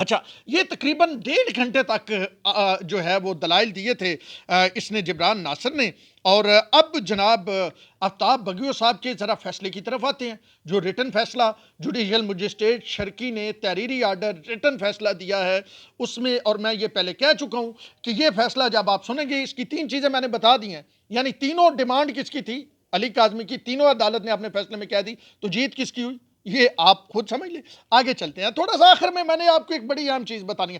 اچھا، یہ تقریباً 1.5 گھنٹے تک جو ہے وہ دلائل دیے تھے اس نے جبران ناصر نے، اور اب جناب آفتاب بگیو صاحب کے ذرا فیصلے کی طرف آتے ہیں، جو ریٹن فیصلہ جوڈیشل مجسٹریٹ شرکی نے تحریری آرڈر ریٹن فیصلہ دیا ہے اس میں، اور میں یہ پہلے کہہ چکا ہوں کہ یہ فیصلہ جب آپ سنیں گے اس کی 3 چیزیں میں نے بتا دی ہیں، یعنی تینوں ڈیمانڈ کس کی تھی؟ علی کاظمی کی، تینوں عدالت نے اپنے فیصلے میں کہہ دی، تو جیت کس کی ہوئی؟ یہ آپ خود سمجھ لیں۔ آگے چلتے ہیں، تھوڑا سا آخر میں نے آپ کو ایک بڑی اہم چیز بتانی ہے،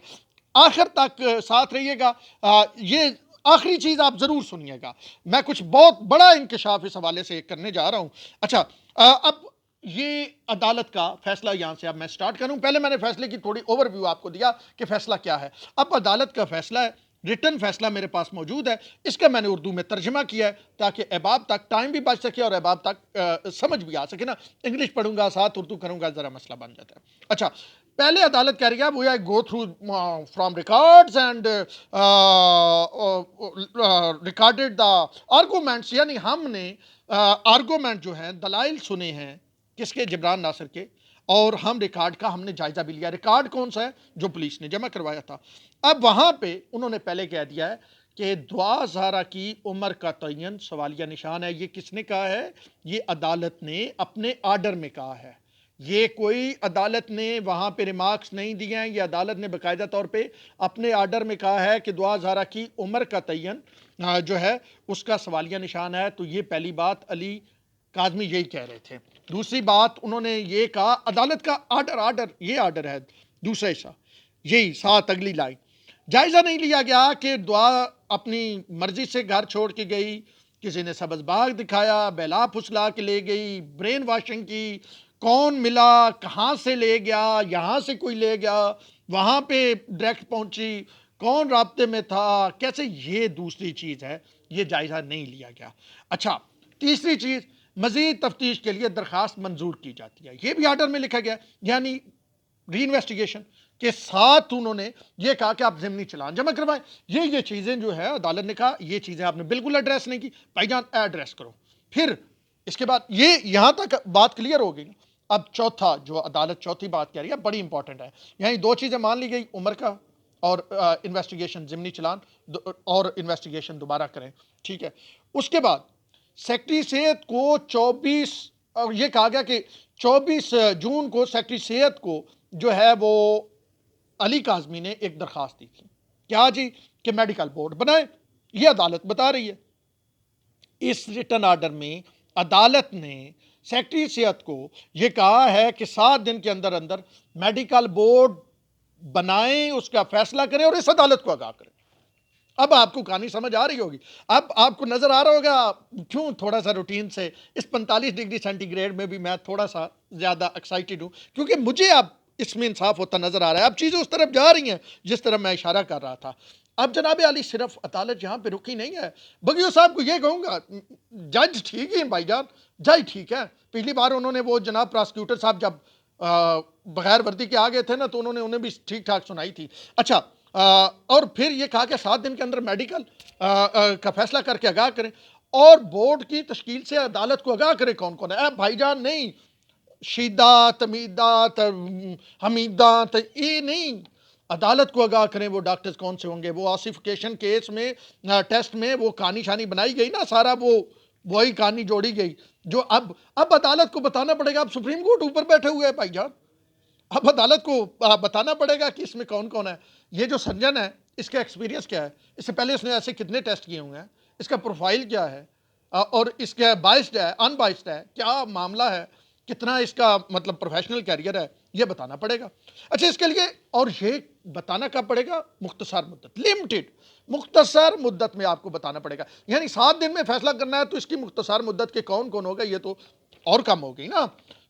آخر تک ساتھ رہیے گا، یہ آخری چیز آپ ضرور سنیے گا، میں کچھ بہت بڑا انکشاف اس حوالے سے کرنے جا رہا ہوں۔ اچھا، اب یہ عدالت کا فیصلہ یہاں سے اب میں سٹارٹ کروں، پہلے میں نے فیصلے کی تھوڑی اوور ویو آپ کو دیا کہ فیصلہ کیا ہے، اب عدالت کا فیصلہ ہے، ریٹن فیصلہ میرے پاس موجود ہے، اس کا میں نے اردو میں ترجمہ کیا ہے تاکہ احباب تک ٹائم بھی بچ سکے اور احباب تک سمجھ بھی آ سکے نا، انگلش پڑھوں گا ساتھ اردو کروں گا ذرا مسئلہ بن جاتا ہے۔ اچھا، پہلے عدالت کہہ رہی ہے وہ go through from records and recorded the arguments, یعنی ہم نے آرگومنٹ جو ہیں دلائل سنے ہیں کس کے؟ جبران ناصر کے، اور ہم ریکارڈ کا ہم نے جائزہ بھی لیا۔ ریکارڈ کون سا ہے؟ جو پولیس نے جمع کروایا تھا۔ اب وہاں پہ انہوں نے پہلے کہہ دیا ہے کہ دعا زہرا کی عمر کا تعین سوالیہ نشان ہے۔ یہ کس نے کہا ہے؟ یہ عدالت نے اپنے آرڈر میں کہا ہے، یہ کوئی عدالت نے وہاں پہ ریمارکس نہیں دیے ہیں، یہ عدالت نے باقاعدہ طور پہ اپنے آرڈر میں کہا ہے کہ دعا زہرا کی عمر کا تعین جو ہے اس کا سوالیہ نشان ہے۔ تو یہ پہلی بات علی کاظمی یہی کہہ رہے تھے۔ دوسری بات انہوں نے یہ کہا عدالت کا آرڈر یہ آرڈر ہے، دوسرا حصہ یہی ساتھ اگلی لائن، جائزہ نہیں لیا گیا کہ دعا اپنی مرضی سے گھر چھوڑ کے گئی، کسی نے سبز باغ دکھایا، بیلا پھسلا کے لے گئی، برین واشنگ کی، کون ملا، کہاں سے لے گیا، یہاں سے کوئی لے گیا، وہاں پہ ڈائریکٹ پہنچی، کون رابطے میں تھا، کیسے، یہ دوسری چیز ہے، یہ جائزہ نہیں لیا گیا۔ اچھا، تیسری چیز، مزید تفتیش کے لیے درخواست منظور کی جاتی ہے، یہ بھی آرڈر میں لکھا گیا، یعنی ری انویسٹیگیشن کے ساتھ انہوں نے یہ کہا کہ آپ ضمنی چلان جمع کروائیں۔ یہ چیزیں جو ہے عدالت نے کہا یہ چیزیں آپ نے بالکل ایڈریس نہیں کی، بھائی جان ایڈریس کرو۔ پھر اس کے بعد یہ یہاں تک بات کلیئر ہو گئی۔ اب چوتھا جو عدالت چوتھی بات کہہ رہی ہے بڑی امپورٹنٹ ہے، یعنی 2 چیزیں مان لی گئی، عمر کا اور انویسٹیگیشن ضمنی چلان، اور انویسٹیگیشن دوبارہ کریں، ٹھیک ہے۔ اس کے بعد سیکٹری صحت کو 24 یہ کہا گیا کہ 24 جون کو سیکٹری صحت کو جو ہے وہ علی کاظمی نے ایک درخواست دی تھی، کیا جی؟ کہ میڈیکل بورڈ بنائے، یہ عدالت بتا رہی ہے۔ اس ریٹن آرڈر میں عدالت نے سیکٹری صحت کو یہ کہا ہے کہ 7 دن کے اندر اندر میڈیکل بورڈ بنائیں، اس کا فیصلہ کریں اور اس عدالت کو آگاہ کریں۔ اب آپ کو کہانی سمجھ آ رہی ہوگی، اب آپ کو نظر آ رہا ہوگا کیوں تھوڑا سا روٹین سے اس 45 ڈگری سینٹی گریڈ میں بھی میں تھوڑا سا زیادہ ایکسائٹڈ ہوں، کیونکہ مجھے اب اس میں انصاف ہوتا نظر آ رہا ہے، اب چیزیں اس طرف جا رہی ہیں جس طرح میں اشارہ کر رہا تھا۔ اب جناب علی صرف عدالت یہاں پہ رکی نہیں ہے، بگیو صاحب کو یہ کہوں گا جج ٹھیک ہی بھائی جان، جج ٹھیک ہے۔ پچھلی بار انہوں نے وہ جناب پراسیکیوٹر صاحب جب بغیر وردی کے آگے تھے نا تو انہیں بھی ٹھیک ٹھاک سنائی تھی۔ اچھا، اور پھر یہ کہا کہ 7 دن کے اندر میڈیکل کا فیصلہ کر کے آگاہ کریں، اور بورڈ کی تشکیل سے عدالت کو آگاہ کرے کون کون ہے۔ بھائی جان نہیں، شیدہ تمیدہ حمیدہ یہ نہیں، عدالت کو آگاہ کریں وہ ڈاکٹرز کون سے ہوں گے، وہ آسیفیکیشن کیس میں ٹیسٹ میں وہ کہانی شانی بنائی گئی نا، سارا وہی کہانی جوڑی گئی جو اب عدالت کو بتانا پڑے گا۔ اب سپریم کورٹ اوپر بیٹھے ہوئے ہیں بھائی جان، اب عدالت کو بتانا پڑے گا کہ اس میں کون کون ہے۔ یہ جو سرجن ہے اس کا ایکسپیرینس کیا ہے، اس سے پہلے اس نے ایسے کتنے ٹیسٹ کیے ہوئے ہیں، اس کا پروفائل کیا ہے، اور اس کا بائسڈ ہے ان بائسڈ ہے، کیا معاملہ ہے، کتنا اس کا مطلب پروفیشنل کیریئر ہے، یہ بتانا پڑے گا۔ اچھا، اس کے لیے اور یہ بتانا کب پڑے گا؟ مختصر مدت، لمیٹڈ، مختصر مدت میں آپ کو بتانا پڑے گا، یعنی 7 دن میں فیصلہ کرنا ہے تو اس کی مختصر مدت کے کون کون ہوگا، یہ تو اور کم ہو گئی نا۔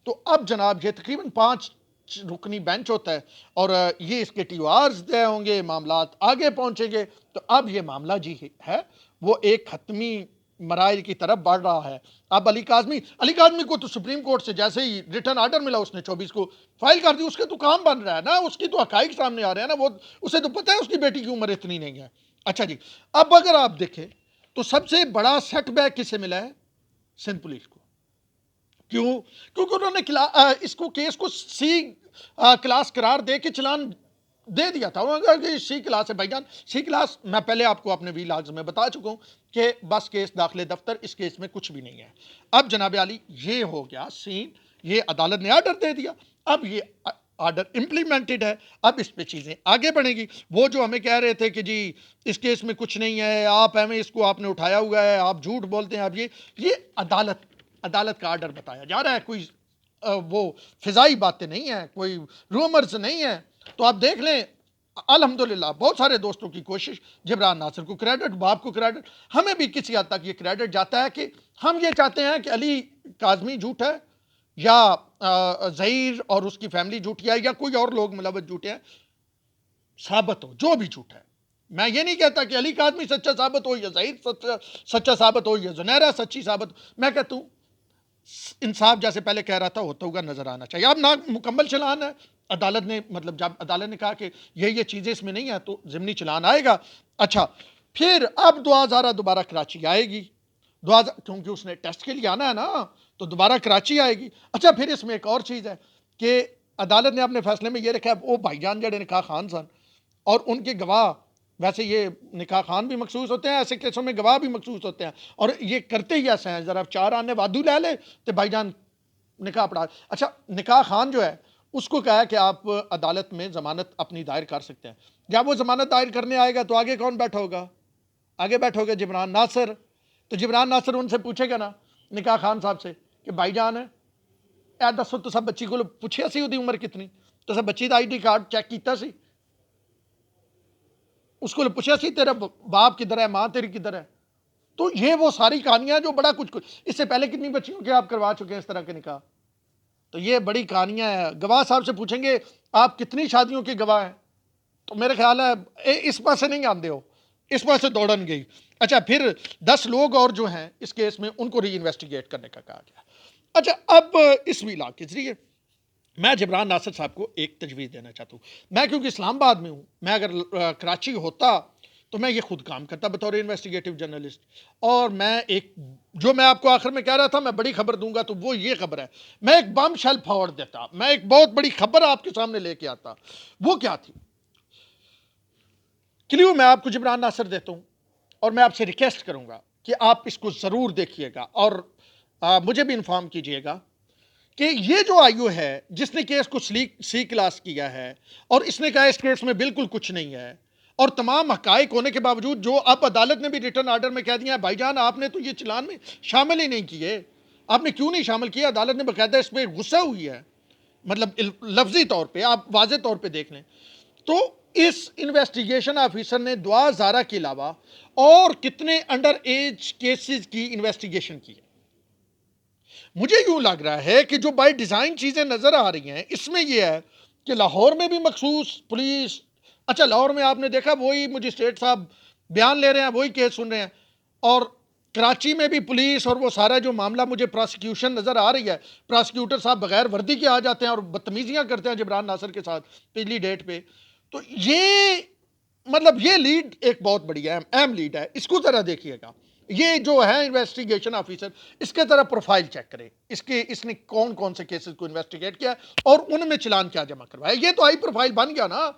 تو اب جناب یہ تقریباً 5 رکنی بینچ ہوتا ہے، اور یہ اس کے ٹی او آرز دے ہوں گے، معاملات آگے پہنچیں گے، تو اب یہ معاملہ جی ہے وہ ایک حتمی مراحل کی طرف بڑھ رہا ہے۔ اب علی کاظمی کو تو سپریم کورٹ سے جیسے ہی ریٹن آرڈر ملا اس نے 24 کو فائل کر دی، اس کے تو کام بن رہا ہے نا، اس کی تو حقائق سامنے آ رہے ہیں نا، وہ اسے تو پتہ ہے اس کی بیٹی کی عمر اتنی نہیں ہے۔ اچھا جی، اب اگر آپ دیکھیں تو سب سے بڑا سیٹ بیک کسے ملا ہے؟ سندھ پولیس کو۔ کیوں؟ کیونکہ انہوں نے اس کو کیس کو سی کلاس قرار دے کے چلان دے دیا تھا، انہوں نے کہا کہ سی کلاس ہے بھائی جان، سی کلاس میں پہلے آپ کو اپنے وی لاگز میں بتا چکا ہوں کہ بس کیس داخلے دفتر، اس کیس میں کچھ بھی نہیں ہے۔ اب جناب عالی یہ ہو گیا سین، یہ عدالت نے آرڈر دے دیا، اب یہ آرڈر امپلیمنٹڈ ہے، اب اس پہ چیزیں آگے بڑھیں گی۔ وہ جو ہمیں کہہ رہے تھے کہ جی اس کیس میں کچھ نہیں ہے، آپ ایویں اس کو آپ نے اٹھایا ہوا ہے، آپ جھوٹ بولتے ہیں، آپ یہ عدالت کا آرڈر بتایا جا رہا ہے، کوئی وہ فضائی باتیں نہیں ہیں، کوئی رومرز نہیں ہیں۔ تو آپ دیکھ لیں الحمدللہ بہت سارے دوستوں کی کوشش، جبران ناصر کو کریڈٹ، باپ کو کریڈٹ، ہمیں بھی کسی حد تک یہ کریڈٹ جاتا ہے کہ ہم یہ چاہتے ہیں کہ علی کاظمی جھوٹ ہے یا ظہیر اور اس کی فیملی جھوٹی ہے یا کوئی اور لوگ ملوث جھوٹے ہیں، ثابت ہو جو بھی جھوٹ ہے۔ میں یہ نہیں کہتا کہ علی کاظمی سچا ثابت ہو یا ظہیر سچا ثابت ہو یا زنیرہ سچی ثابت ہو، میں کہتا ہوں انصاف جیسے پہلے کہہ رہا تھا ہوتا ہوگا نظر آنا چاہیے۔ اب نا مکمل چلان ہے، عدالت نے مطلب جب عدالت نے کہا کہ یہ چیزیں اس میں نہیں ہیں تو ضمنی چلان آئے گا۔ اچھا پھر اب دعا زارہ دوبارہ کراچی آئے گی، کیونکہ اس نے ٹیسٹ کے لیے آنا ہے نا، تو دوبارہ کراچی آئے گی۔ اچھا پھر اس میں ایک اور چیز ہے کہ عدالت نے اپنے فیصلے میں یہ رکھا ہے وہ بھائی جان جڑے نکاح خان سن اور ان کے گواہ، ویسے یہ نکاح خان بھی مخصوص ہوتے ہیں، ایسے کیسوں میں گواہ بھی مخصوص ہوتے ہیں، اور یہ کرتے ہی ایسے ہیں، ذرا 4 آنے وادو لے لے تو بھائی جان نکاح پڑھا۔ اچھا نکاح خان جو ہے اس کو کہا ہے کہ آپ عدالت میں ضمانت اپنی دائر کر سکتے ہیں، جب وہ ضمانت دائر کرنے آئے گا تو آگے کون بیٹھا ہوگا؟ آگے بیٹھا ہوگا جبران ناصر، تو جبران ناصر ان سے پوچھے گا نا نکاح خان صاحب سے کہ بھائی جان اے دسو تو سب بچی کو پوچھیا سی وہ عمر کتنی، تو سب بچی دا آئی ڈی کارڈ چیک کیتا سی، اس کو پوچھا سی تیرا باپ کدھر ہے، ماں تیری کدھر ہے؟ تو یہ وہ ساری کہانیاں جو بڑا کچھ اس سے پہلے کتنی بچیوں کے آپ کروا چکے ہیں اس طرح کے نکاح، تو یہ بڑی کہانیاں ہیں۔ گواہ صاحب سے پوچھیں گے آپ کتنی شادیوں کے گواہ ہیں، تو میرے خیال ہے اس پاس سے نہیں آندے ہو، اس پاس سے دوڑن گئی۔ اچھا پھر 10 لوگ اور جو ہیں اس کیس میں ان کو ری انویسٹیگیٹ کرنے کا کہا گیا۔ اچھا اب اس ویلا کے ذریعے میں جبران ناصر صاحب کو ایک تجویز دینا چاہتا ہوں، میں کیونکہ اسلام آباد میں ہوں، میں اگر کراچی ہوتا تو میں یہ خود کام کرتا بطور انویسٹیگیٹو جرنلسٹ، اور میں ایک جو میں آپ کو آخر میں کہہ رہا تھا میں بڑی خبر دوں گا تو وہ یہ خبر ہے، میں ایک بم شیل پھوڑ دیتا، میں ایک بہت بڑی خبر آپ کے سامنے لے کے آتا۔ وہ کیا تھی؟ کلیو میں آپ کو جبران ناصر دیتا ہوں اور میں آپ سے ریکویسٹ کروں گا کہ آپ اس کو ضرور دیکھیے گا اور مجھے بھی انفارم کیجئے گا کہ یہ جو آئیو ہے جس نے کیس کو سی کلاس کیا ہے اور اس نے کہا اس کیس میں بالکل کچھ نہیں ہے، اور تمام حقائق ہونے کے باوجود جو اب عدالت نے بھی ریٹرن آرڈر میں کہہ دیا ہے بھائی جان آپ نے تو یہ چلان میں شامل ہی نہیں کیے، آپ نے کیوں نہیں شامل کیا؟ عدالت نے باقاعدہ اس پہ غصہ ہوئی ہے، مطلب لفظی طور پہ آپ واضح طور پہ دیکھ لیں تو اس انویسٹیگیشن آفیسر نے دعا زارہ کے علاوہ اور کتنے انڈر ایج کیسز کی انویسٹیگیشن کی ہے۔ مجھے یوں لگ رہا ہے کہ جو بائی ڈیزائن چیزیں نظر آ رہی ہیں اس میں یہ ہے کہ لاہور میں بھی مخصوص پولیس، اچھا لاہور میں آپ نے دیکھا وہی مجسٹریٹ صاحب بیان لے رہے ہیں، وہی کیس سن رہے ہیں، اور کراچی میں بھی پولیس اور وہ سارا جو معاملہ مجھے پراسیکیوشن نظر آ رہی ہے، پراسیکیوٹر صاحب بغیر وردی کے آ جاتے ہیں اور بدتمیزیاں کرتے ہیں جبران ناصر کے ساتھ پچھلی ڈیٹ پہ، تو یہ مطلب یہ لیڈ ایک بہت بڑی اہم لیڈ ہے، اس کو ذرا دیکھیے گا۔ یہ جو ہے انویسٹیگیشن آفیسر اس کے ذرا پروفائل چیک کرے، اس نے کون کون سے کیسز کو انویسٹیگیٹ کیا اور ان میں چلان کیا جمع کروایا۔ یہ تو ہائی پروفائل بن گیا نا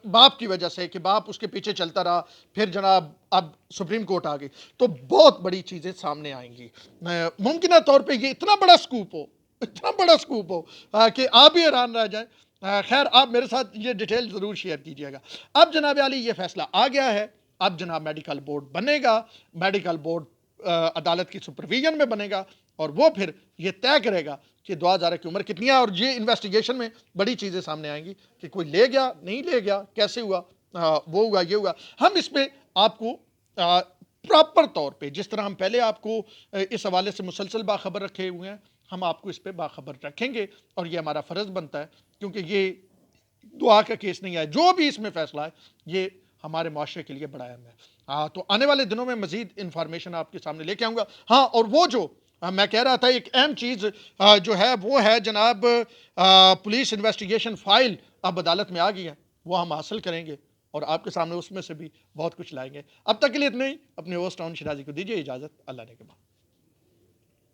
باپ کی وجہ سے کہ باپ اس کے پیچھے چلتا رہا، پھر جناب اب سپریم کورٹ آ گئی تو بہت بڑی چیزیں سامنے آئیں گی۔ ممکنہ طور پہ یہ اتنا بڑا سکوپ ہو کہ آپ بھی حیران رہ جائیں۔ خیر آپ میرے ساتھ یہ ڈیٹیل ضرور شیئر کیجئے گا۔ اب جناب عالی یہ فیصلہ آ گیا ہے، اب جناب میڈیکل بورڈ بنے گا، میڈیکل بورڈ عدالت کی سپرویژن میں بنے گا اور وہ پھر یہ طے کرے گا کہ دعا زارہ کی عمر کتنی ہے، اور یہ انویسٹیگیشن میں بڑی چیزیں سامنے آئیں گی کہ کوئی لے گیا نہیں لے گیا، کیسے ہوا، وہ ہوا یہ ہوا۔ ہم اس پہ آپ کو پراپر طور پہ جس طرح ہم پہلے آپ کو اس حوالے سے مسلسل باخبر رکھے ہوئے ہیں، ہم آپ کو اس پہ باخبر رکھیں گے، اور یہ ہمارا فرض بنتا ہے کیونکہ یہ دعا کا کیس نہیں ہے، جو بھی اس میں فیصلہ ہے یہ ہمارے معاشرے کے لیے بڑا اہم ہے۔ تو آنے والے دنوں میں مزید انفارمیشن آپ کے سامنے لے کے آؤں گا۔ ہاں اور وہ جو میں کہہ رہا تھا ایک اہم چیز جو ہے وہ ہے جناب پولیس انویسٹیگیشن فائل اب عدالت میں آ گئی ہے، وہ ہم حاصل کریں گے اور آپ کے سامنے اس میں سے بھی بہت کچھ لائیں گے۔ اب تک کے لیے اتنے ہی، اپنے ہوسٹ ٹاؤن شرازی کو دیجیے اجازت، اللہ نے کے بعد۔